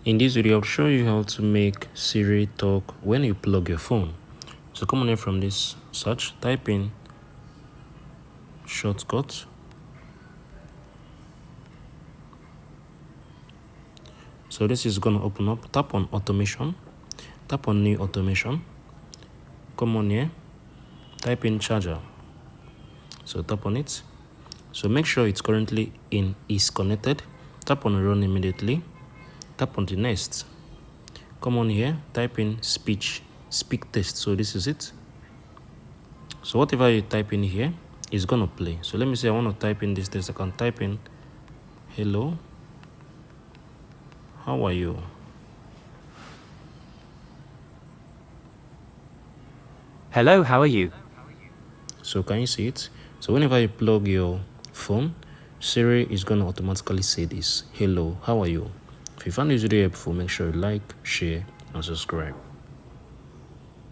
In this video, I'll show you how to make Siri talk when you plug your phone. So come on in from this search, type in shortcut. So this is going to open up. Tap on automation, tap on new automation. Come on here, type in charger. So tap on it. So make sure it's currently is connected. Tap on run immediately. Tap on the next. Come on here, type in speak test. So this is it. So whatever you type in here is gonna play. So let me say I want to type in this test. I can type in hello, how are you? Hello, how are you? So can you see it? So whenever you plug your phone, Siri is gonna automatically say this. Hello, how are you? If you found this video helpful, make sure you like, share, and subscribe.